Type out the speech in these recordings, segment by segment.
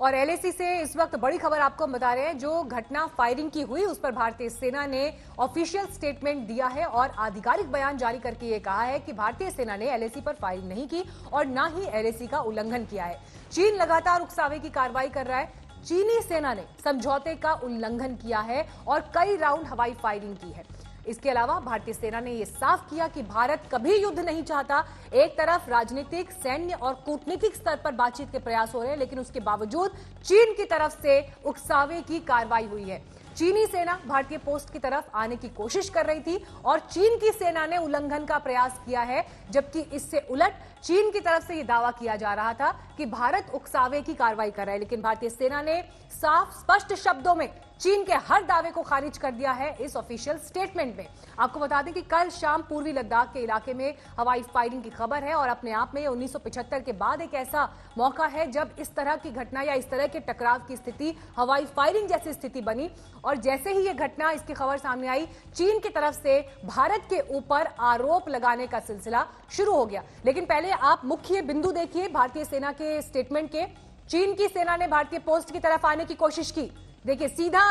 और एलएसी से इस वक्त बड़ी खबर आपको हम बता रहे हैं। जो घटना फायरिंग की हुई उस पर भारतीय सेना ने ऑफिशियल स्टेटमेंट दिया है और आधिकारिक बयान जारी करके ये कहा है कि भारतीय सेना ने एलएसी पर फायरिंग नहीं की और न ही एलएसी का उल्लंघन किया है। चीन लगातार उकसावे की कार्रवाई कर रहा है। चीनी सेना ने समझौते का उल्लंघन किया है और कई राउंड हवाई फायरिंग की है। इसके अलावा भारतीय सेना ने यह साफ किया कि भारत कभी युद्ध नहीं चाहता। एक तरफ राजनीतिक, सैन्य और कूटनीतिक स्तर पर बातचीत के प्रयास हो रहे हैं, लेकिन उसके बावजूद चीन की तरफ से उकसावे की कार्रवाई हुई है। चीनी सेना भारतीय पोस्ट की तरफ आने की कोशिश कर रही थी और चीन की सेना ने उल्लंघन का प्रयास किया है, जबकि इससे उलट चीन की तरफ से यह दावा किया जा रहा था कि भारत उकसावे की कार्रवाई कर रहा है। लेकिन भारतीय सेना ने साफ स्पष्ट शब्दों में चीन के हर दावे को खारिज कर दिया है इस ऑफिशियल स्टेटमेंट में। आपको बता दें कि कल शाम पूर्वी लद्दाख के इलाके में हवाई फायरिंग की खबर है और अपने आप में 1975 के बाद एक ऐसा मौका है जब इस तरह की घटना या इस तरह के टकराव की स्थिति, हवाई फायरिंग जैसी स्थिति बनी। और जैसे ही यह घटना, इसकी खबर सामने आई, चीन की तरफ से भारत के ऊपर आरोप लगाने का सिलसिला शुरू हो गया। लेकिन पहले आप मुख्य बिंदु देखिए भारतीय सेना के स्टेटमेंट के। चीन की सेना ने भारतीय पोस्ट की तरफ आने की कोशिश की। देखिए, सीधा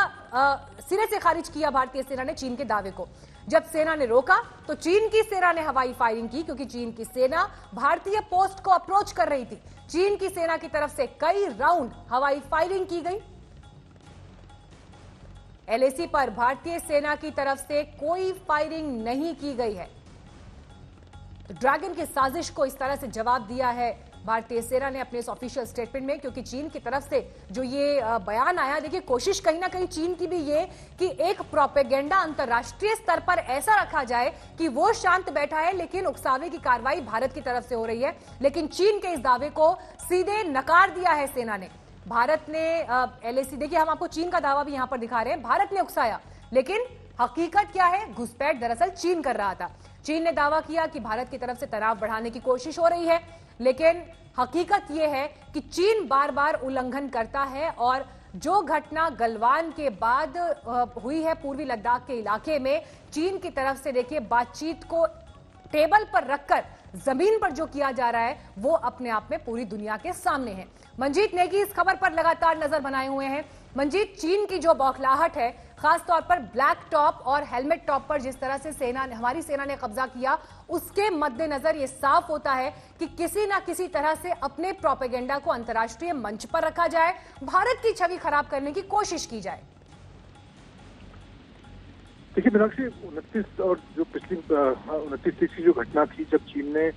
सिरे से खारिज किया भारतीय सेना ने चीन के दावे को। जब सेना ने रोका तो चीन की सेना ने हवाई फायरिंग की, क्योंकि चीन की सेना भारतीय पोस्ट को अप्रोच कर रही थी। चीन की सेना की तरफ से कई राउंड हवाई फायरिंग की गई। एलएसी पर भारतीय सेना की तरफ से कोई फायरिंग नहीं की गई है। तो ड्रैगन की साजिश को इस तरह से जवाब दिया है भारतीय सेना ने अपने इस ऑफिशियल स्टेटमेंट में, क्योंकि चीन की तरफ से जो ये बयान आया, देखिए कोशिश कहीं ना कहीं चीन की भी ये कि एक प्रोपेगेंडा अंतर्राष्ट्रीय स्तर पर ऐसा रखा जाए कि वो शांत बैठा है, लेकिन उकसावे की कार्रवाई भारत की तरफ से हो रही है। लेकिन चीन के इस दावे को सीधे नकार दिया है सेना ने। भारत ने एलएसी, देखिए हम आपको चीन का दावा भी यहां पर दिखा रहे हैं। भारत ने उकसाया, लेकिन हकीकत क्या है? घुसपैठ दरअसल चीन कर रहा था। चीन ने दावा किया कि भारत की तरफ से तनाव बढ़ाने की कोशिश हो रही है, लेकिन हकीकत यह है कि चीन बार बार उल्लंघन करता है। और जो घटना गलवान के बाद हुई है पूर्वी लद्दाख के इलाके में, चीन की तरफ से देखिए बातचीत को टेबल पर रखकर जमीन पर जो किया जा रहा है वो अपने आप में पूरी दुनिया के सामने है। मंजीत नेगी इस खबर पर लगातार नजर बनाए हुए हैं। मंजीत, चीन की जो बौखलाहट है, खासतौर पर ब्लैक टॉप और हेलमेट टॉप पर जिस तरह से हमारी सेना ने कब्जा किया, उसके मद्देनजर यह साफ होता है कि किसी ना किसी तरह से अपने प्रोपेगेंडा को अंतर्राष्ट्रीय मंच पर रखा जाए, भारत की छवि खराब करने की कोशिश की जाए। देखिए मीनाक्षी, 29 और जो पिछली 29 की जो घटना थी, जब चीन ने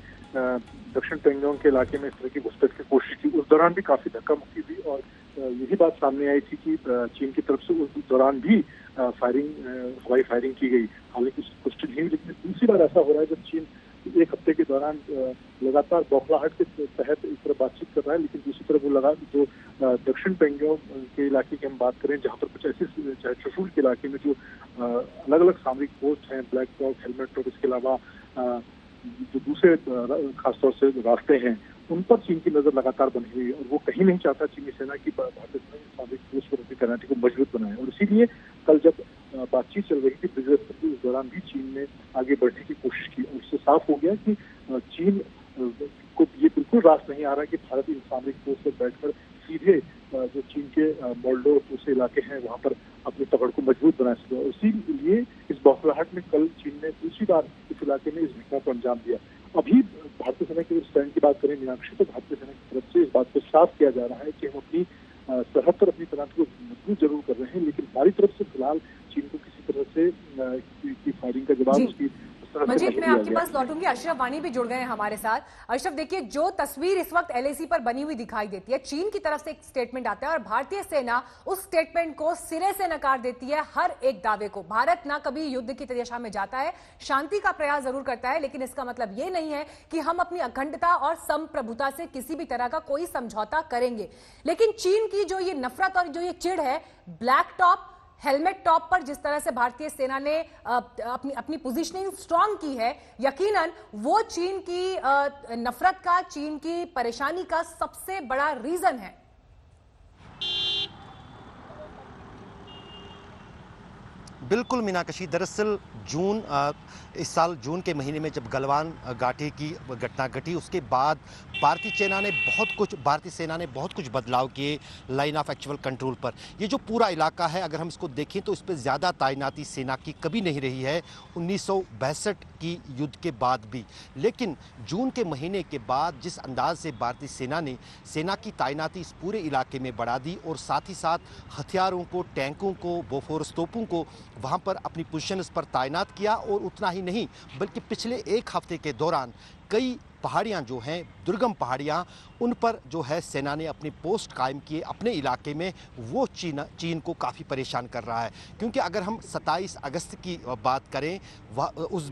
दक्षिण पेंगोंग के इलाके में इस तरह की घुसपैठ की कोशिश की, उस दौरान भी काफी धक्का मुक्की हुई और यही बात सामने आई थी कि चीन की तरफ से उस दौरान भी हवाई फायरिंग की गई। हालांकि पुष्टि नहीं हुई, लेकिन दूसरी बार ऐसा हो रहा है जब चीन एक हफ्ते के दौरान लगातार बौखलाहट के तहत इस तरह बातचीत कर रहा है, लेकिन दूसरी तरफ वो जो दक्षिण पेंगोंग के इलाके की हम बात करें, जहां पर कुछ ऐसे, चाहे चुशुल के इलाके में जो अलग अलग सामरिक पोस्ट हैं, ब्लैक टॉप, हेलमेट टॉप, इसके अलावा जो दूसरे खासतौर से रास्ते हैं, उन पर चीन की नजर लगातार बनी हुई है और वो कहीं नहीं चाहता चीनी सेना की भारतीय सेना की सामरिक पोस्ट पर अपनी तैनाती को मजबूत बनाए। और इसीलिए कल जब बातचीत चल रही थी ब्रिजेश पर, उस दौरान भी चीन ने आगे बढ़ने की कोशिश की और इससे साफ हो गया कि चीन को ये बिल्कुल रास नहीं आ रहा कि भारत इन सामरिक पोस्ट पर बैठकर सीधे जो चीन के मोल्डो दूसरे इलाके हैं वहां पर अपनी पकड़ को मजबूत बना सके। इसीलिए इस बौखलाहट में कल चीन ने दूसरी बार इस इलाके में इस घटना को अंजाम दिया। अभी भारतीय सेना के स्टैंड की बात करें मीनाक्षी, तो भारतीय सेना की तरफ से इस बात को साफ किया जा रहा है कि हम अपनी सरहद पर अपनी तैनाती को मजबूत जरूर कर रहे हैं, लेकिन हमारी तरफ से फिलहाल चीन को किसी तरह से फायरिंग का जवाब उसकी। मंजीत, मैं आपके पास लौटूंगी। अशरफ वानी भी जुड़ गए हैं हमारे साथ। अशरफ, देखिए जो तस्वीर इस वक्त एलएसी पर बनी हुई दिखाई देती है, चीन की तरफ से एक स्टेटमेंट आता है और भारतीय सेना उस स्टेटमेंट को सिरे से नकार देती है, हर एक दावे को। भारत ना कभी युद्ध की दिशा में जाता है, शांति का प्रयास जरूर करता है, लेकिन इसका मतलब ये नहीं है कि हम अपनी अखंडता और संप्रभुता से किसी भी तरह का कोई समझौता करेंगे। लेकिन चीन की जो ये नफरत और जो ये चिढ़ है, ब्लैक टॉप, हेलमेट टॉप पर जिस तरह से भारतीय सेना ने अपनी पोजीशनिंग स्ट्रांग की है, यकीनन वो चीन की नफरत का, चीन की परेशानी का सबसे बड़ा रीजन है। बिल्कुल मीनाक्षी, दरअसल इस साल जून के महीने में जब गलवान घाटी की घटना घटी, उसके बाद भारतीय सेना ने बहुत कुछ बदलाव किए लाइन ऑफ एक्चुअल कंट्रोल पर। ये जो पूरा इलाका है, अगर हम इसको देखें तो इस पर ज़्यादा तैनाती सेना की कभी नहीं रही है 1962 की युद्ध के बाद भी। लेकिन जून के महीने के बाद जिस अंदाज से भारतीय सेना की तैनाती इस पूरे इलाके में बढ़ा दी और साथ ही साथ हथियारों को, टैंकों को, बोफोर्स तोपों को वहां पर अपनी पोजीशन पर तैनात किया, और उतना ही नहीं बल्कि पिछले एक हफ्ते के दौरान कई पहाड़ियां जो हैं, दुर्गम पहाड़ियां, उन पर जो है सेना ने अपनी पोस्ट कायम किए अपने इलाके में। वो चीन को काफ़ी परेशान कर रहा है, क्योंकि अगर हम 27 अगस्त की बात करें, उस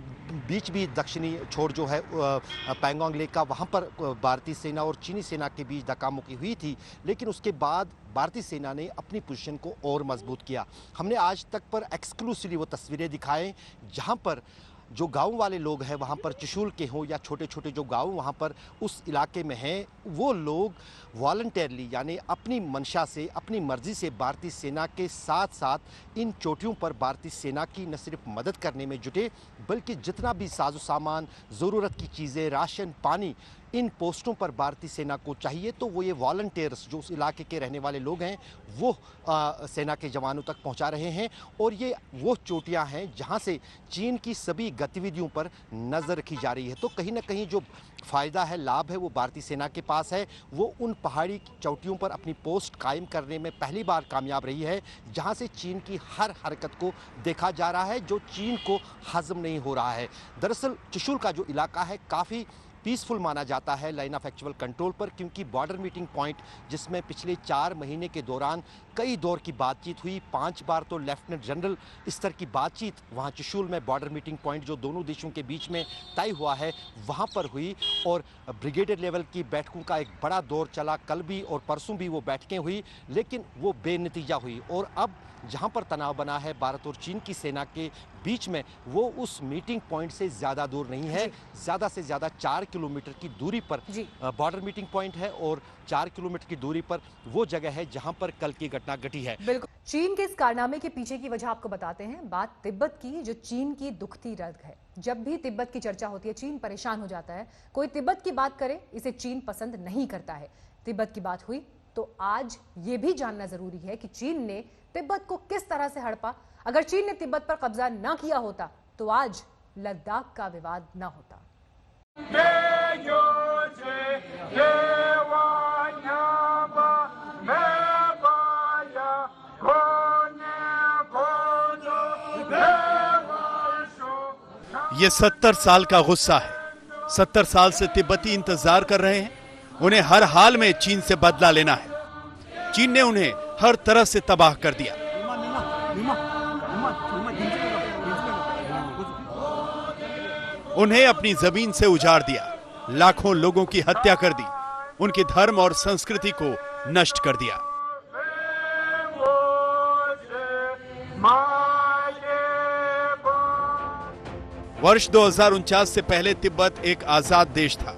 बीच भी दक्षिणी छोर जो है पैंगोंग लेक का, वहाँ पर भारतीय सेना और चीनी सेना के बीच धक्का-मुक्की हुई थी। लेकिन उसके बाद भारतीय सेना ने अपनी पोजीशन को और मजबूत किया। हमने आज तक पर एक्सक्लूसिवली वो तस्वीरें दिखाएं जहाँ पर जो गांव वाले लोग हैं, वहाँ पर चुशूल के हों या छोटे छोटे जो गांव वहाँ पर उस इलाके में हैं, वो लोग वॉलंटियरली यानी अपनी मंशा से, अपनी मर्जी से भारतीय सेना के साथ साथ इन चोटियों पर भारतीय सेना की न सिर्फ मदद करने में जुटे, बल्कि जितना भी साजो सामान, ज़रूरत की चीज़ें, राशन, पानी इन पोस्टों पर भारतीय सेना को चाहिए, तो वो ये वॉलंटियर्स जो उस इलाके के रहने वाले लोग हैं वो सेना के जवानों तक पहुंचा रहे हैं। और ये वो चोटियां हैं जहां से चीन की सभी गतिविधियों पर नज़र रखी जा रही है। तो कहीं ना कहीं जो फ़ायदा है, लाभ है, वो भारतीय सेना के पास है। वो उन पहाड़ी चोटियों पर अपनी पोस्ट कायम करने में पहली बार कामयाब रही है, जहां से चीन की हर हरकत को देखा जा रहा है, जो चीन को हजम नहीं हो रहा है। दरअसल चुशूल का जो इलाका है काफ़ी पीसफुल माना जाता है लाइन ऑफ एक्चुअल कंट्रोल पर, क्योंकि बॉर्डर मीटिंग पॉइंट जिसमें पिछले 4 महीने के दौरान कई दौर की बातचीत हुई, 5 बार तो लेफ्टिनेंट जनरल स्तर की बातचीत वहाँ चुशूल में बॉर्डर मीटिंग पॉइंट जो दोनों देशों के बीच में तय हुआ है वहाँ पर हुई, और ब्रिगेडियर लेवल की बैठकों का एक बड़ा दौर चला। कल भी और परसों भी वो बैठकें हुई, लेकिन वो बेनतीजा हुई। और अब जहां पर तनाव बना है भारत और चीन की सेना के बीच में, वो उस मीटिंग पॉइंट से ज़्यादा दूर नहीं है। ज़्यादा से ज़्यादा 4 किलोमीटर की दूरी पर बॉर्डर मीटिंग पॉइंट है, और 4 किलोमीटर की दूरी पर वो जगह है जहां पर कल की घटना घटी है। बिल्कुल, चीन के इस कारनामे के पीछे की वजह आपको बताते हैं। बात तिब्बत की, जो चीन की दुखती रग है। जब भी तिब्बत की चर्चा होती है, चीन परेशान हो जाता है। कोई तिब्बत की बात करे, इसे चीन पसंद नहीं करता है। तिब्बत की बात हुई तो आज ये भी जानना जरूरी है कि चीन ने तिब्बत को किस तरह से हड़पा। अगर चीन ने तिब्बत पर कब्जा ना किया होता तो आज लद्दाख का विवाद ना होता। ये 70 साल का गुस्सा है। 70 साल से तिब्बती इंतजार कर रहे हैं। उन्हें हर हाल में चीन से बदला लेना है। चीन ने उन्हें हर तरह से तबाह कर दिया। उन्हें अपनी जमीन से उजाड़ दिया, लाखों लोगों की हत्या कर दी, उनके धर्म और संस्कृति को नष्ट कर दिया। वर्ष 2049 से पहले तिब्बत एक आजाद देश था।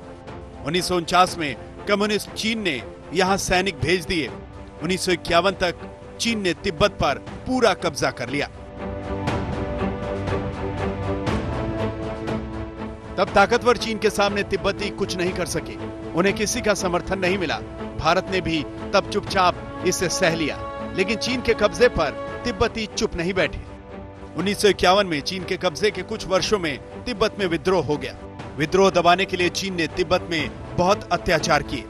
1949 में कम्युनिस्ट चीन ने यहां सैनिक भेज दिए। 1951 तक चीन ने तिब्बत पर पूरा कब्जा कर लिया। तब ताकतवर चीन के सामने तिब्बती कुछ नहीं कर सके। उन्हें किसी का समर्थन नहीं मिला। भारत ने भी तब चुपचाप इसे सह लिया। लेकिन चीन के कब्जे पर तिब्बती चुप नहीं बैठे। 1951 में चीन के कब्जे के कुछ वर्षों में तिब्बत में विद्रोह हो गया। विद्रोह दबाने के लिए चीन ने तिब्बत में बहुत अत्याचार किए,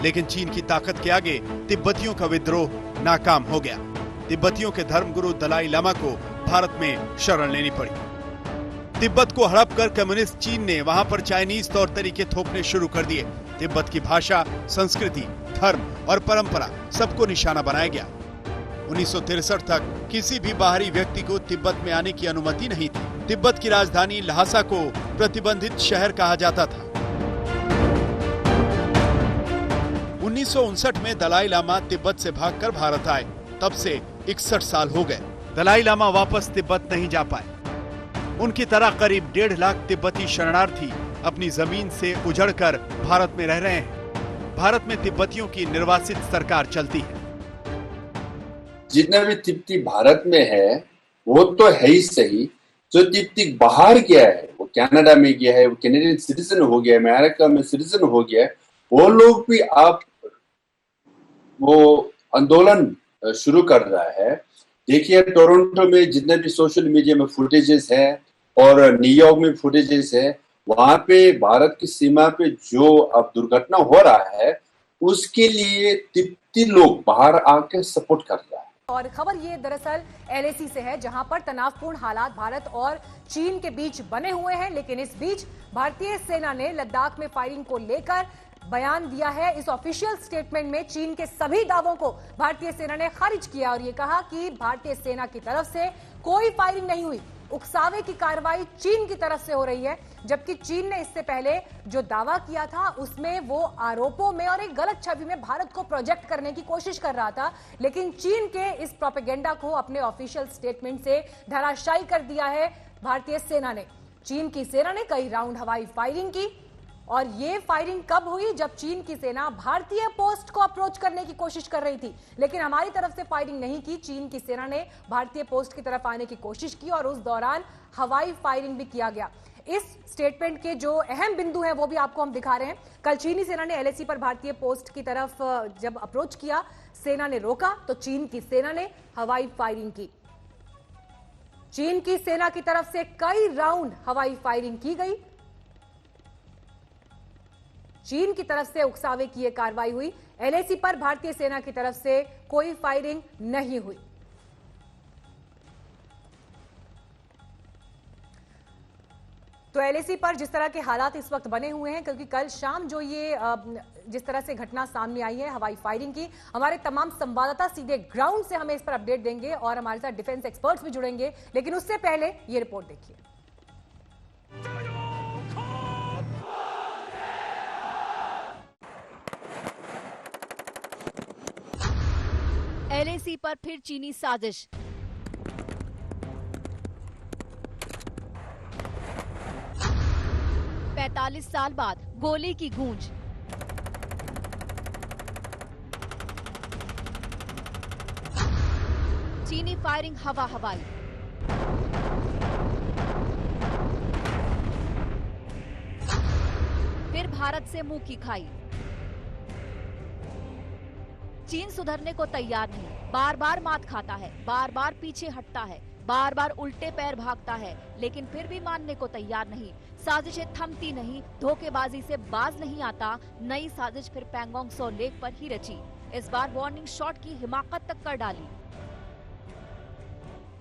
लेकिन चीन की ताकत के आगे तिब्बतियों का विद्रोह नाकाम हो गया। तिब्बतियों के धर्मगुरु दलाई लामा को भारत में शरण लेनी पड़ी। तिब्बत को हड़प कर कम्युनिस्ट चीन ने वहां पर चाइनीज तौर तरीके थोपने शुरू कर दिए। तिब्बत की भाषा, संस्कृति, धर्म और परंपरा सबको निशाना बनाया गया। 1963 तक किसी भी बाहरी व्यक्ति को तिब्बत में आने की अनुमति नहीं थी। तिब्बत की राजधानी ल्हासा को प्रतिबंधित शहर कहा जाता था। 1959 में दलाई लामा तिब्बत से भागकर भारत आए। तब से 61 साल हो गए। दलाई लामा वापस तिब्बत नहीं जा पाए। उनकी तरह करीब 1.5 लाख तिब्बती शरणार्थी अपनी जमीन से उजड़कर भारत में रह रहे हैं। भारत में तिब्बतियों की निर्वासित सरकार चलती है। जितने भी तिब्बती भारत में है, वो तो है ही सही। जो तिब्बती बाहर गया है, वो कनाडा में गया है, वो कैनेडियन सिटीजन हो गया है, अमेरिका में सिटीजन हो गया है, वो लोग भी आप वो आंदोलन शुरू कर रहा है। देखिए टोरंटो में जितने भी सोशल मीडिया में फुटेजेस है और न्यूयॉर्क में फुटेजेस है, वहां पे भारत की सीमा पे जो अब दुर्घटना हो रहा है उसके लिए तिब्बती लोग बाहर आके सपोर्ट कर रहा है। और खबर ये दरअसल एलएसी से है, जहां पर तनावपूर्ण हालात भारत और चीन के बीच बने हुए हैं। लेकिन इस बीच भारतीय सेना ने लद्दाख में फायरिंग को लेकर बयान दिया है। इस ऑफिशियल स्टेटमेंट में चीन के सभी दावों को भारतीय सेना ने खारिज किया और ये कहा कि भारतीय सेना की तरफ से कोई फायरिंग नहीं हुई। उकसावे की कार्रवाई चीन की तरफ से हो रही है, जबकि चीन ने इससे पहले जो दावा किया था उसमें वो आरोपों में और एक गलत छवि में भारत को प्रोजेक्ट करने की कोशिश कर रहा था। लेकिन चीन के इस प्रोपेगेंडा को अपने ऑफिशियल स्टेटमेंट से धराशायी कर दिया है भारतीय सेना ने। चीन की सेना ने कई राउंड हवाई फायरिंग की और ये फायरिंग कब हुई, जब चीन की सेना भारतीय पोस्ट को अप्रोच करने की कोशिश कर रही थी। लेकिन हमारी तरफ से फायरिंग नहीं की, चीन की सेना ने भारतीय पोस्ट की तरफ आने की कोशिश की और उस दौरान हवाई फायरिंग भी किया गया। इस स्टेटमेंट के जो अहम बिंदु हैं वो भी आपको हम दिखा रहे हैं। कल चीनी सेना ने एलएसी पर भारतीय पोस्ट की तरफ जब अप्रोच किया, सेना ने रोका तो चीन की सेना ने हवाई फायरिंग की। चीन की सेना की तरफ से कई राउंड हवाई फायरिंग की गई। चीन की तरफ से उकसावे की यह कार्रवाई हुई। एलएसी पर भारतीय सेना की तरफ से कोई फायरिंग नहीं हुई। तो एलएसी पर जिस तरह के हालात इस वक्त बने हुए हैं, क्योंकि कल शाम जो ये जिस तरह से घटना सामने आई है हवाई फायरिंग की, हमारे तमाम संवाददाता सीधे ग्राउंड से हमें इस पर अपडेट देंगे और हमारे साथ डिफेंस एक्सपर्ट्स भी जुड़ेंगे। लेकिन उससे पहले ये रिपोर्ट देखिए। एलएसी पर फिर चीनी साजिश। पैंतालीस साल बाद गोली की गूंज। चीनी फायरिंग हवा हवाई। फिर भारत से मुंह की खाई। चीन सुधरने को तैयार नहीं, बार बार मात खाता है, बार बार पीछे हटता है, बार बार उल्टे पैर भागता है, लेकिन फिर भी मानने को तैयार नहीं। साजिशें थमती नहीं, धोखेबाजी से बाज नहीं आता। नई साजिश फिर पैंगोंग त्सो लेक पर ही रची। इस बार वार्निंग शॉट की हिमाकत तक कर डाली।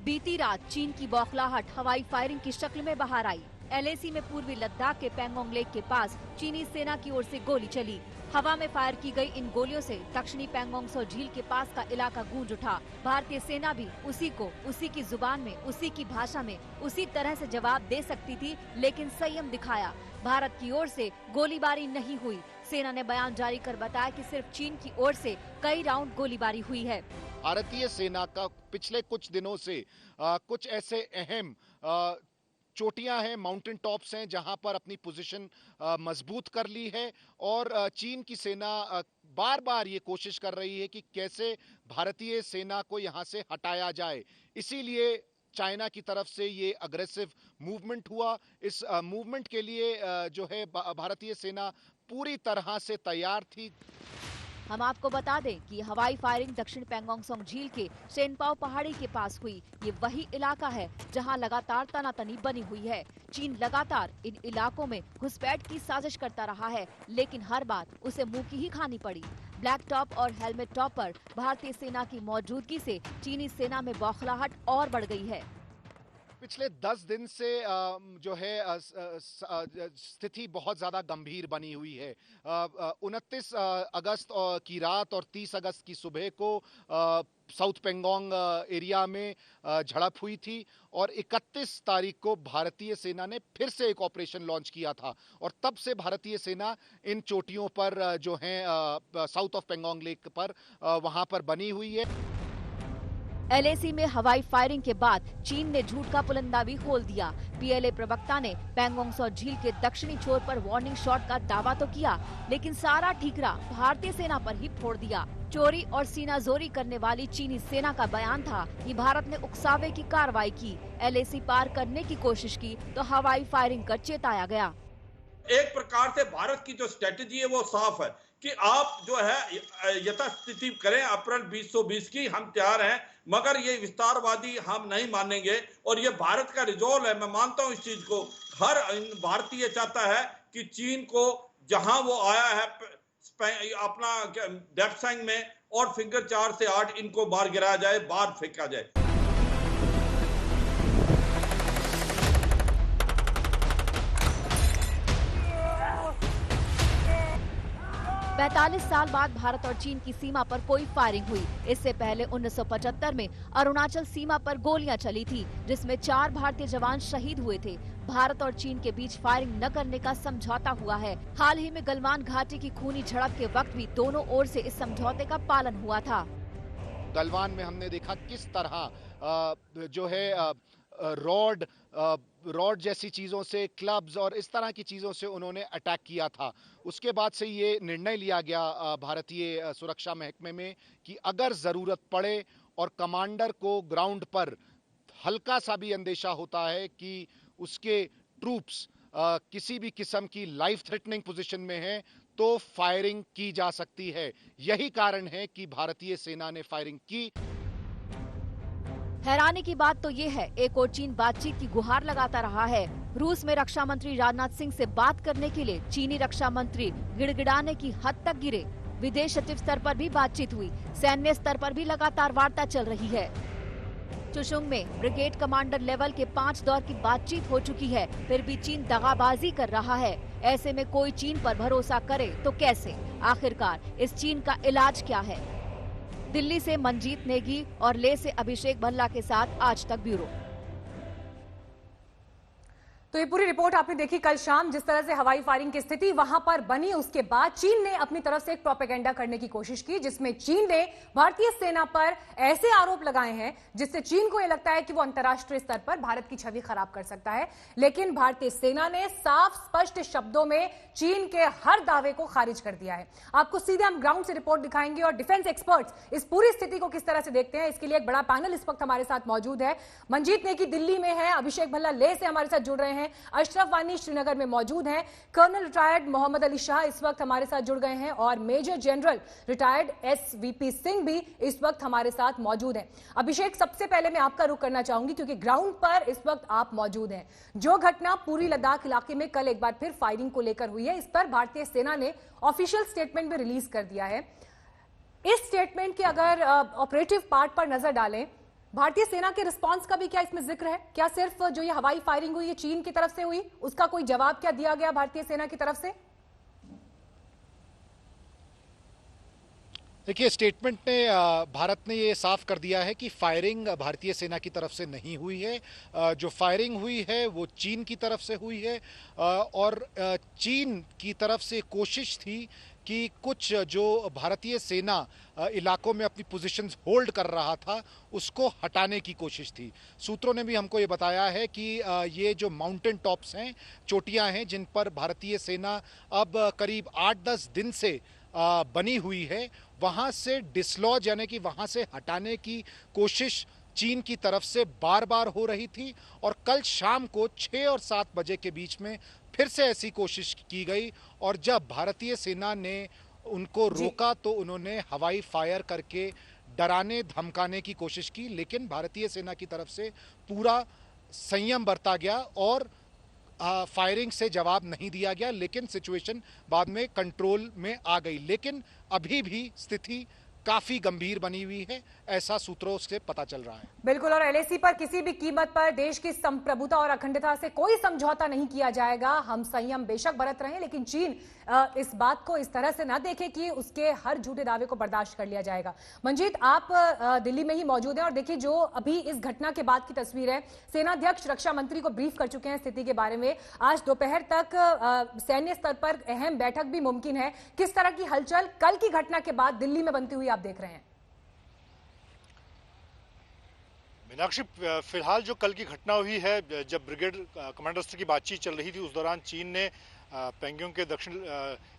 बीती रात चीन की बौखलाहट हवाई फायरिंग की शक्ल में बाहर आई। एलएसी में पूर्वी लद्दाख के पैंगोंग लेक के पास चीनी सेना की ओर से गोली चली। हवा में फायर की गई इन गोलियों से दक्षिणी पैंगोंग त्सो झील के पास का इलाका गूंज उठा। भारतीय सेना भी उसी की जुबान में, उसी की भाषा में, उसी तरह से जवाब दे सकती थी, लेकिन संयम दिखाया। भारत की ओर से गोलीबारी नहीं हुई। सेना ने बयान जारी कर बताया कि सिर्फ चीन की ओर से कई राउंड गोलीबारी हुई है। भारतीय सेना का पिछले कुछ दिनों से कुछ ऐसे अहम चोटियां हैं, माउंटेन टॉप्स हैं, जहां पर अपनी पोजीशन मजबूत कर ली है और चीन की सेना बार बार ये कोशिश कर रही है कि कैसे भारतीय सेना को यहां से हटाया जाए। इसीलिए चाइना की तरफ से ये अग्रेसिव मूवमेंट हुआ। इस मूवमेंट के लिए जो है भारतीय सेना पूरी तरह से तैयार थी। हम आपको बता दें कि हवाई फायरिंग दक्षिण पैंगोंग त्सो झील के सेनपाओ पहाड़ी के पास हुई। ये वही इलाका है जहां लगातार तनातनी बनी हुई है। चीन लगातार इन इलाकों में घुसपैठ की साजिश करता रहा है, लेकिन हर बार उसे मुंह की ही खानी पड़ी। ब्लैक टॉप और हेलमेट टॉप पर भारतीय सेना की मौजूदगी से चीनी सेना में बौखलाहट और बढ़ गई है। पिछले 10 दिन से जो है स्थिति बहुत ज़्यादा गंभीर बनी हुई है। 29 अगस्त की रात और 30 अगस्त की सुबह को साउथ पेंगोंग एरिया में झड़प हुई थी और 31 तारीख को भारतीय सेना ने फिर से एक ऑपरेशन लॉन्च किया था और तब से भारतीय सेना इन चोटियों पर जो है साउथ ऑफ पेंगोंग लेक पर वहां पर बनी हुई है। एलएसी में हवाई फायरिंग के बाद चीन ने झूठ का पुलंदा भी खोल दिया। पीएलए प्रवक्ता ने पैंगोंग त्सो झील के दक्षिणी छोर पर वार्निंग शॉट का दावा तो किया, लेकिन सारा ठीकरा भारतीय सेना पर ही फोड़ दिया। चोरी और सीनाजोरी करने वाली चीनी सेना का बयान था कि भारत ने उकसावे की कार्रवाई की, एलएसी पार करने की कोशिश की तो हवाई फायरिंग कर चेताया गया। एक प्रकार से भारत की जो स्ट्रेटेजी है वो साफ है कि आप जो है यथास्थिति करें अप्रैल 2020 की, हम तैयार हैं, मगर ये विस्तारवादी हम नहीं मानेंगे। और ये भारत का रिजोल्व है, मैं मानता हूं इस चीज को। हर भारतीय चाहता है कि चीन को जहां वो आया है अपना डेप्सैंग में और फिगर 4 से 8 इनको बाहर गिराया जाए, बाहर फेंका जाए। 45 साल बाद भारत और चीन की सीमा पर कोई फायरिंग हुई। इससे पहले 1975 में अरुणाचल सीमा पर गोलियां चली थी, जिसमें 4 भारतीय जवान शहीद हुए थे। भारत और चीन के बीच फायरिंग न करने का समझौता हुआ है। हाल ही में गलवान घाटी की खूनी झड़प के वक्त भी दोनों ओर से इस समझौते का पालन हुआ था। गलवान में हमने देखा किस तरह जो है रॉड जैसी चीजों से, क्लब्स और इस तरह की चीजों से उन्होंने अटैक किया था। उसके बाद से ये निर्णय लिया गया भारतीय सुरक्षा महकमे में कि अगर जरूरत पड़े और कमांडर को ग्राउंड पर हल्का सा भी अंदेशा होता है कि उसके ट्रूप्स किसी भी किस्म की लाइफ थ्रेटनिंग पोजीशन में हैं, तो फायरिंग की जा सकती है। यही कारण है कि भारतीय सेना ने फायरिंग की। हैरानी की बात तो ये है, एक और चीन बातचीत की गुहार लगाता रहा है। रूस में रक्षा मंत्री राजनाथ सिंह से बात करने के लिए चीनी रक्षा मंत्री गिड़गिड़ाने की हद तक गिरे। विदेश सचिव स्तर पर भी बातचीत हुई, सैन्य स्तर पर भी लगातार वार्ता चल रही है। चुशुंग में ब्रिगेड कमांडर लेवल के 5 दौर की बातचीत हो चुकी है, फिर भी चीन दगाबाजी कर रहा है। ऐसे में कोई चीन पर भरोसा करे तो कैसे? आखिरकार इस चीन का इलाज क्या है? दिल्ली से मंजीत नेगी और ले से अभिषेक भल्ला के साथ आज तक ब्यूरो। तो ये पूरी रिपोर्ट आपने देखी कल शाम, जिस तरह से हवाई फायरिंग की स्थिति वहां पर बनी। उसके बाद चीन ने अपनी तरफ से एक प्रोपेगेंडा करने की कोशिश की, जिसमें चीन ने भारतीय सेना पर ऐसे आरोप लगाए हैं जिससे चीन को यह लगता है कि वो अंतर्राष्ट्रीय स्तर पर भारत की छवि खराब कर सकता है। लेकिन भारतीय सेना ने साफ स्पष्ट शब्दों में चीन के हर दावे को खारिज कर दिया है। आपको सीधे हम ग्राउंड से रिपोर्ट दिखाएंगे और डिफेंस एक्सपर्ट्स इस पूरी स्थिति को किस तरह से देखते हैं, इसके लिए एक बड़ा पैनल इस वक्त हमारे साथ मौजूद है। मंजीत नेगी दिल्ली में है, अभिषेक भल्ला ले से हमारे साथ जुड़ रहे हैं, अशरफ वानी श्रीनगर में मौजूद हैं, कर्नल रिटायर्ड मोहम्मद अली शाह इस वक्त हमारे साथ जुड़ गए हैं और major general retired SVP Singh भी इस वक्त हमारे साथ मौजूद हैं। अभिषेक, सबसे पहले मैं आपका रुख करना चाहूंगी क्योंकि ग्राउंड पर इस वक्त आप मौजूद हैं। जो घटना पूरी लद्दाख इलाके में कल एक बार फिर फायरिंग को लेकर हुई है, इस पर भारतीय सेना ने ऑफिशियल स्टेटमेंट भी रिलीज कर दिया है। इस स्टेटमेंट के अगर ऑपरेटिव पार्ट पर नजर डालें, भारतीय सेना के रिस्पांस का भी क्या इसमें जिक्र है? क्या सिर्फ जो ये हवाई फायरिंग हुई है चीन की तरफ से हुई, उसका कोई जवाब क्या दिया गया भारतीय सेना की तरफ से? देखिए, स्टेटमेंट में भारत ने ये साफ कर दिया है कि फायरिंग भारतीय सेना की तरफ से नहीं हुई है। जो फायरिंग हुई है वो चीन की तरफ से हुई है और चीन की तरफ से कोशिश थी कि कुछ जो भारतीय सेना इलाकों में अपनी पोजीशंस होल्ड कर रहा था उसको हटाने की कोशिश थी। सूत्रों ने भी हमको ये बताया है कि ये जो माउंटेन टॉप्स हैं, चोटियां हैं, जिन पर भारतीय सेना अब करीब 8-10 दिन से बनी हुई है, वहां से डिसलॉज यानी कि वहां से हटाने की कोशिश चीन की तरफ से बार बार हो रही थी। और कल शाम को 6 और 7 बजे के बीच में फिर से ऐसी कोशिश की गई और जब भारतीय सेना ने उनको रोका तो उन्होंने हवाई फायर करके डराने धमकाने की कोशिश की, लेकिन भारतीय सेना की तरफ से पूरा संयम बरता गया और फायरिंग से जवाब नहीं दिया गया। लेकिन सिचुएशन बाद में कंट्रोल में आ गई, लेकिन अभी भी स्थिति काफी गंभीर बनी हुई है, ऐसा सूत्रों से पता चल रहा है। बिल्कुल, और एलएसी पर किसी भी कीमत पर देश की संप्रभुता और अखंडता से कोई समझौता नहीं किया जाएगा। हम संयम बेशक बरत रहे हैं, लेकिन चीन इस बात को इस तरह से ना देखे कि उसके हर झूठे दावे को बर्दाश्त कर लिया जाएगा। मंजीत, आप दिल्ली में ही मौजूद हैं और देखिए जो अभी इस घटना के बाद की तस्वीर है, सेनाध्यक्ष रक्षा मंत्री को ब्रीफ कर चुके हैं स्थिति के बारे में। आज दोपहर तक सैन्य स्तर पर अहम बैठक भी मुमकिन है। किस तरह की हलचल कल की घटना के बाद दिल्ली में बनती हुई आप देख रहे हैं? मीनाक्षी, फिलहाल जो कल की घटना हुई है, जब ब्रिगेड कमांडर स्तर की बातचीत चल रही थी, उस दौरान चीन ने पेंगोंग के दक्षिण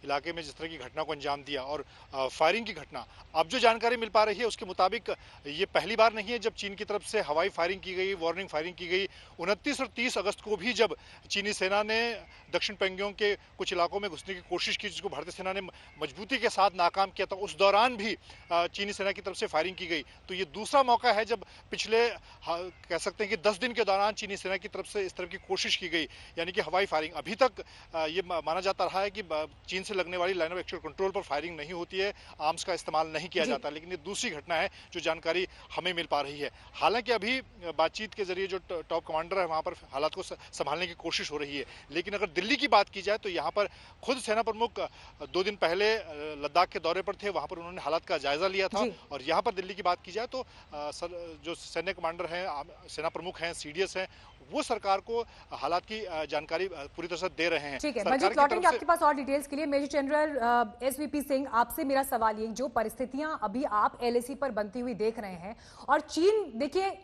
इलाके में जिस तरह की घटना को अंजाम दिया और फायरिंग की घटना, अब जो जानकारी मिल पा रही है उसके मुताबिक ये पहली बार नहीं है जब चीन की तरफ से हवाई फायरिंग की गई, वार्निंग फायरिंग की गई। 29 और 30 अगस्त को भी जब चीनी सेना ने दक्षिण पेंगोंग के कुछ इलाकों में घुसने की कोशिश की, जिसको भारतीय सेना ने मजबूती के साथ नाकाम किया था, उस दौरान भी चीनी सेना की तरफ से फायरिंग की गई। तो ये दूसरा मौका है जब पिछले कह सकते हैं कि 10 दिन के दौरान चीनी सेना की तरफ से इस तरह की कोशिश की गई, यानी कि हवाई फायरिंग। अभी तक ये माना जाता रहा है कि चीन से लगने वाली लाइन ऑफ एक्चुअल कंट्रोल पर फायरिंग नहीं होती है, आर्म्स का इस्तेमाल नहीं किया जाता, लेकिन ये दूसरी घटना है जो जानकारी हमें मिल पा रही है। हालांकि अभी बातचीत के जरिए जो टॉप कमांडर है वहां पर हालात को संभालने की कोशिश हो रही है, लेकिन अगर दिल्ली की बात की जाए तो यहाँ पर खुद सेना प्रमुख 2 दिन पहले लद्दाख के दौरे पर थे, वहां पर उन्होंने हालात का जायजा लिया था। और यहाँ पर दिल्ली की बात की जाए तो जो सैन्य कमांडर हैं, सेना प्रमुख हैं, सीडीएस हैं, वो सरकार को हालात की जानकारी पूरी तरह से दे रहे हैं। ठीक है, मजीद लौटेंगे आपके पास और डिटेल्स के लिए। मेजर जनरल एसवीपी सिंह, आपसे मेरा सवाल ये, जो परिस्थितियां अभी आप एलएसी पर बनती हुई देख रहे हैं और चीन, देखिए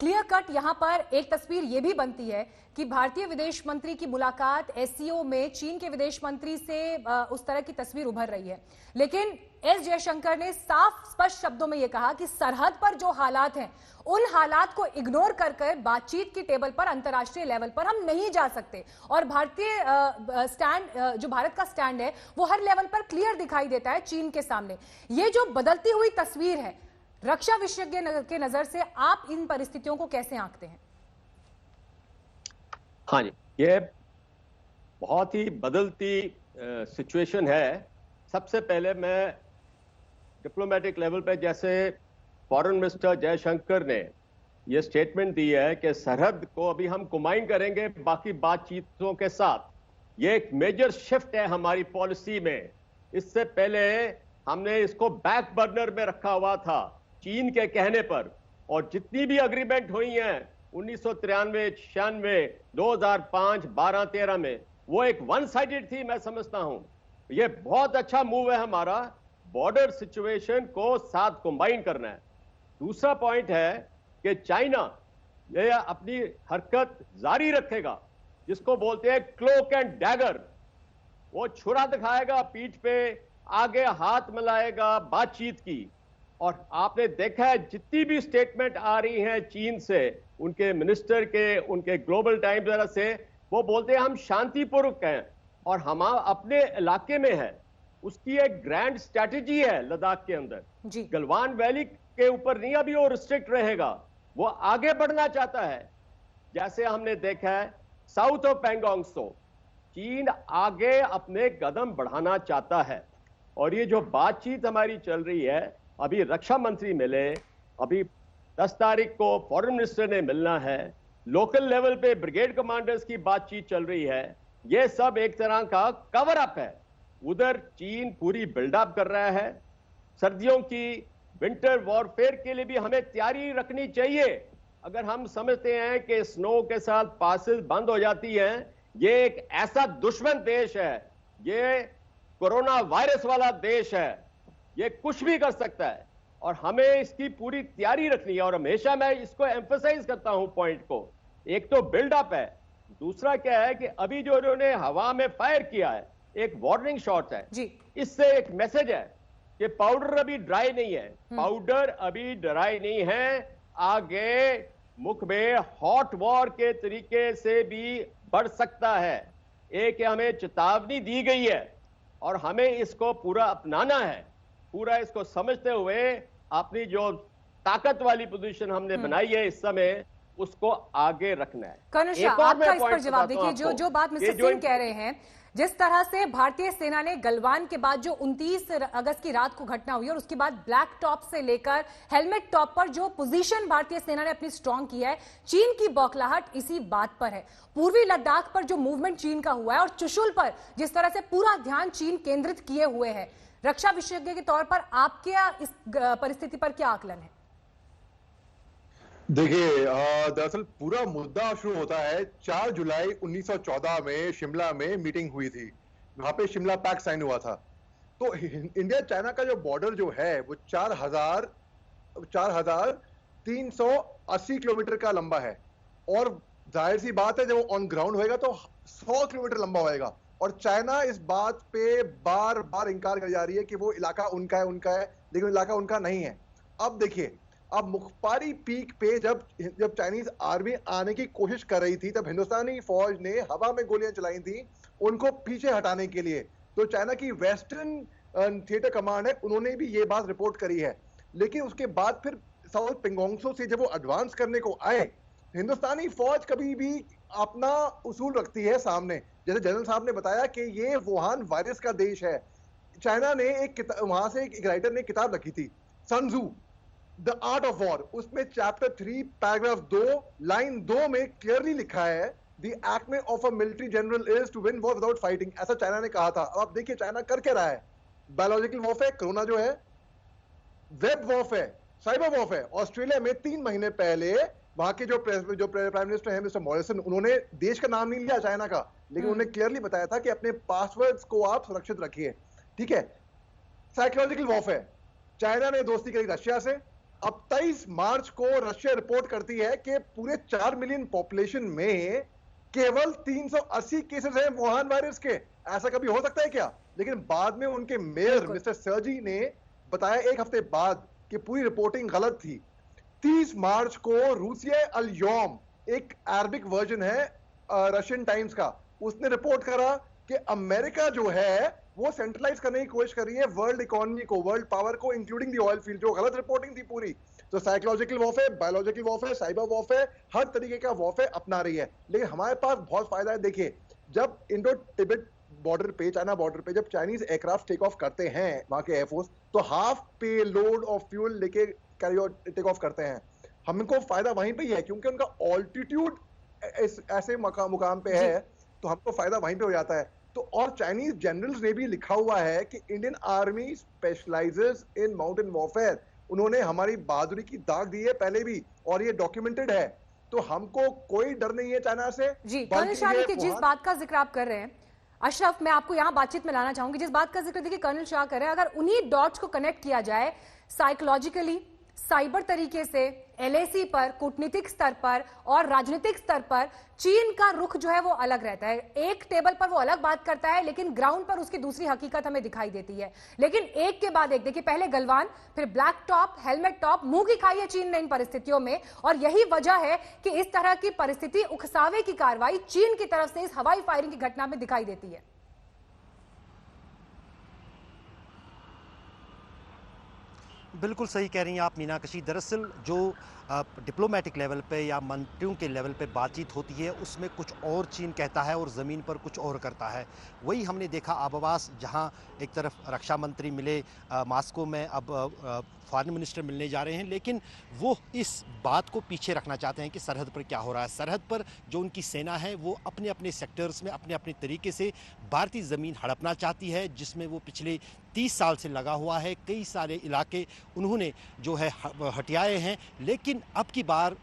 क्लियर कट यहां पर एक तस्वीर यह भी बनती है कि भारतीय विदेश मंत्री की मुलाकात एससीओ में चीन के विदेश मंत्री से उस तरह की तस्वीर उभर रही है, लेकिन एस जयशंकर ने साफ स्पष्ट शब्दों में यह कहा कि सरहद पर जो हालात हैं उन हालात को इग्नोर कर बातचीत की टेबल पर अंतर्राष्ट्रीय लेवल पर हम नहीं जा सकते। और भारतीय स्टैंड, जो भारत का स्टैंड है, वो हर लेवल पर क्लियर दिखाई देता है चीन के सामने। ये जो बदलती हुई तस्वीर है, रक्षा विशेषज्ञ के नजर से आप इन परिस्थितियों को कैसे आंकते हैं? हाँ जी, ये बहुत ही बदलती सिचुएशन है। सबसे पहले मैं डिप्लोमेटिक लेवल पे, जैसे फॉरेन मिनिस्टर जयशंकर ने ये स्टेटमेंट दी है कि सरहद को अभी हम कंबाइन करेंगे बाकी बातचीतों के साथ, ये एक मेजर शिफ्ट है हमारी पॉलिसी में। इससे पहले हमने इसको बैक बर्नर में रखा हुआ था चीन के कहने पर, और जितनी भी अग्रीमेंट हुई हैं 1993, 96, 2005, 12, 13 में, वो एक वन साइडेड थी। मैं समझता हूं ये बहुत अच्छा मूव है हमारा, बॉर्डर सिचुएशन को साथ कंबाइन करना है। दूसरा पॉइंट है कि चाइना ये अपनी हरकत जारी रखेगा, जिसको बोलते हैं क्लोक एंड डैगर। वो छुरा दिखाएगा पीठ पे, आगे हाथ मिलाएगा बातचीत की। और आपने देखा है जितनी भी स्टेटमेंट आ रही हैं चीन से, उनके मिनिस्टर के, उनके ग्लोबल टाइम्स वगैरह से, वो बोलते हैं हम शांतिपूर्वक हैं और हम अपने इलाके में है। उसकी एक ग्रैंड स्ट्रैटेजी है लद्दाख के अंदर। गलवान वैली के ऊपर नहीं अभी वो रिस्ट्रिक्ट रहेगा, वो आगे बढ़ना चाहता है। जैसे हमने देखा है साउथ ऑफ पैंगोंग सो, चीन आगे अपने कदम बढ़ाना चाहता है। और ये जो बातचीत हमारी चल रही है, अभी रक्षा मंत्री मिले, अभी 10 तारीख को फॉरेन मिनिस्टर ने मिलना है, लोकल लेवल पे ब्रिगेड कमांडर्स की बातचीत चल रही है। ये सब एक तरह का कवर अप है। उधर चीन पूरी बिल्डअप कर रहा है। सर्दियों की विंटर वॉरफेयर के लिए भी हमें तैयारी रखनी चाहिए। अगर हम समझते हैं कि स्नो के साथ पासेस बंद हो जाती हैं, ये एक ऐसा दुश्मन देश है, ये कोरोना वायरस वाला देश है, ये कुछ भी कर सकता है और हमें इसकी पूरी तैयारी रखनी है। और हमेशा मैं इसको एम्फसाइज करता हूं पॉइंट को, एक तो बिल्डअप है, दूसरा क्या है कि अभी जो उन्होंने हवा में फायर किया है, एक वार्निंग शॉट है जी। इससे एक मैसेज है कि पाउडर अभी ड्राई नहीं है, पाउडर अभी ड्राई नहीं है, आगे मुख में हॉट वॉर के तरीके से भी बढ़ सकता है। एक हमें चेतावनी दी गई है और हमें इसको पूरा अपनाना है, पूरा इसको समझते हुए अपनी जो ताकत वाली पोजीशन हमने बनाई है इस समय, उसको आगे रखना है। कर्नल शाह, आपका इस पर जवाब देखिए। जो बात मिस्टर सिंह कह रहे हैं, जिस तरह से भारतीय सेना ने गलवान के बाद जो 29 अगस्त की रात को घटना हुई और उसके बाद ब्लैक टॉप से लेकर हेलमेट टॉप पर जो पोजीशन भारतीय सेना ने अपनी स्ट्रांग की है, चीन की बौखलाहट इसी बात पर है। पूर्वी लद्दाख पर जो मूवमेंट चीन का हुआ है और चुशुल पर जिस तरह से पूरा ध्यान चीन केंद्रित किए हुए है, रक्षा विशेषज्ञ के तौर पर आपके इस परिस्थिति पर क्या आकलन है? देखिए, दरअसल पूरा मुद्दा शुरू होता है 4 जुलाई 1914 में शिमला में मीटिंग हुई थी। वहां पे शिमला पैक्ट साइन हुआ था। तो इंडिया चाइना का जो बॉर्डर जो है वो 4,380 किलोमीटर का लंबा है और जाहिर सी बात है जब वो ऑन ग्राउंड होएगा तो 100 किलोमीटर लंबा होएगा। और चाइना इस बात पे बार बार इंकार कर जा रही है कि वो इलाका उनका है, लेकिन इलाका उनका नहीं है। अब देखिए, अब मुखपारी पीक पे जब चाइनीज आर्मी आने की कोशिश कर रही थी, तब हिंदुस्तानी फौज ने हवा में गोलियां चलाई थी उनको पीछे हटाने के लिए। तो चाइना की वेस्टर्न थिएटर कमांड है, उन्होंने भी ये बात रिपोर्ट करी है। लेकिन उसके बाद फिर साउथ पेंगोंगसो से जब वो एडवांस करने को आए, हिंदुस्तानी फौज कभी भी अपना उसूल रखती है सामने। जैसे जनरल साहब ने बताया कि ये वुहान वायरस का देश है। चाइना ने वहां से एक राइटर ने किताब रखी थी, Sun Tzu the art of war, उसमें चैप्टर 3 पैराग्राफ 2 लाइन 2 में क्लियरली लिखा है the acme of a military general is to win war without fighting. ऐसा चाइना ने कहा था। अब आप देखिए चाइना कर क्या रहा है। बायोलॉजिकल वॉरफेयर, कोरोना जो है, web warfare, cyber warfare. Australia में 3 महीने पहले वहां के जो प्राइम मिनिस्टर हैं मिस्टर मॉरिसन, उन्होंने देश का नाम नहीं लिया चाइना का, लेकिन उन्होंने क्लियरली बताया था कि अपने पासवर्ड्स को आप सुरक्षित रखिए। ठीक है। साइकोलॉजिकल वॉरफेयर, चाइना ने दोस्ती करी रशिया से। अब 23 मार्च को रशिया रिपोर्ट करती है कि पूरे 4 मिलियन पॉपुलेशन में केवल 380 केसेस हैं वुहान वायरस के। ऐसा कभी हो सकता है क्या? लेकिन बाद में उनके मेयर मिस्टर सर्जी ने बताया 1 हफ्ते बाद कि पूरी रिपोर्टिंग गलत थी। 30 मार्च को रूसिया अल यौम, एक अरबिक वर्जन है रशियन टाइम्स का, उसने रिपोर्ट करा कि अमेरिका जो है वो सेंट्रलाइज करने की कोशिश कर रही है वर्ल्ड इकोनॉमी को, वर्ल्ड पावर को, इंक्लूडिंग द ऑयल फील्ड, जो गलत रिपोर्टिंग थी पूरी। तो psychological warfare, biological warfare, cyber warfare, हर तरीके का वॉरफेयर अपना रही है। लेकिन हमारे पास बहुत फायदा है। देखिए, जब इंडो तिब्बत बॉर्डर पे, चाइना बॉर्डर पे जब चाइनीज एयरक्राफ्ट टेक ऑफ करते हैं वहां के एयरफोर्स, तो हाफ पे लोड ऑफ फ्यूल लेके टेक ऑफ करते हैं। हमको फायदा वहीं पे ही है क्योंकि उनका ऑल्टीट्यूड ऐसे मुकाम पे है, तो हमको फायदा वहीं पे हो जाता है। तो और चाइनीज जनरल्स ने भी लिखा हुआ है कि Indian army specialises in mountain warfare. उन्होंने हमारी बहादुरी की दाग दी है पहले भी, और ये डॉक्यूमेंटेड है। तो हमको कोई डर नहीं है चाइना से। जी, कर्नल शाह की जिस बात का जिक्र आप कर रहे हैं अशरफ, मैं आपको यहाँ बातचीत में लाना चाहूंगी। जिस बात का जिक्र देखिए कर्नल शाह कर रहे हैं, अगर उन्हीं डॉट्स को कनेक्ट किया जाए साइकोलॉजिकली, साइबर तरीके से, एलएसी पर, कूटनीतिक स्तर पर और राजनीतिक स्तर पर चीन का रुख जो है वो अलग रहता है। एक टेबल पर वो अलग बात करता है, लेकिन ग्राउंड पर उसकी दूसरी हकीकत हमें दिखाई देती है। लेकिन एक के बाद एक देखिए, पहले गलवान, फिर ब्लैक टॉप, हेलमेट टॉप, मुंह की खाई है चीन ने इन परिस्थितियों में। और यही वजह है कि इस तरह की परिस्थिति, उकसावे की कार्रवाई चीन की तरफ से इस हवाई फायरिंग की घटना में दिखाई देती है। बिल्कुल सही कह रही हैं आप मीनाक्षी। दरअसल जो डिप्लोमेटिक लेवल पे या मंत्रियों के लेवल पे बातचीत होती है, उसमें कुछ और चीन कहता है और ज़मीन पर कुछ और करता है। वही हमने देखा आबावास, जहां एक तरफ रक्षा मंत्री मिले मास्को में, अब फॉरेन मिनिस्टर मिलने जा रहे हैं, लेकिन वो इस बात को पीछे रखना चाहते हैं कि सरहद पर क्या हो रहा है। सरहद पर जो उनकी सेना है वो अपने अपने सेक्टर्स में अपने अपने तरीके से भारतीय ज़मीन हड़पना चाहती है, जिसमें वो पिछले 30 साल से लगा हुआ है। कई सारे इलाके उन्होंने जो है हटियाए हैं, लेकिन अब की बार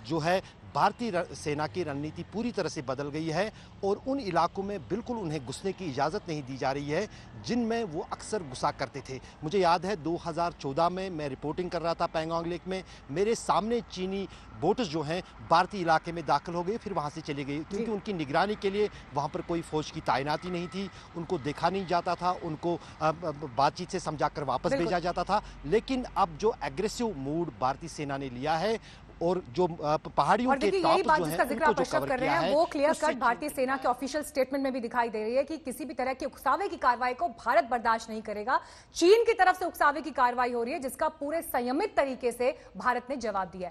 जो है भारतीय सेना की रणनीति पूरी तरह से बदल गई है और उन इलाकों में बिल्कुल उन्हें घुसने की इजाज़त नहीं दी जा रही है जिनमें वो अक्सर घुसा करते थे। मुझे याद है 2014 में मैं रिपोर्टिंग कर रहा था पैंगोंग लेक में, मेरे सामने चीनी बोट्स जो हैं भारतीय इलाके में दाखिल हो गए, फिर वहाँ से चले गए, क्योंकि उनकी निगरानी के लिए वहाँ पर कोई फौज की तैनाती नहीं थी, उनको देखा नहीं जाता था, उनको बातचीत से समझाकर वापस भेजा जाता था। लेकिन अब जो एग्रेसिव मूड भारतीय सेना ने लिया है और जो पहाड़ियों के टॉप जो है जिक्र आप अशरफ कर रहे हैं, वो क्लियर कट भारतीय सेना के ऑफिशियल स्टेटमेंट में भी दिखाई दे रही है कि किसी भी तरह के उकसावे की कार्रवाई को भारत बर्दाश्त नहीं करेगा। चीन की तरफ से उकसावे की कार्रवाई हो रही है, जिसका पूरे संयमित तरीके से भारत ने जवाब दिया है।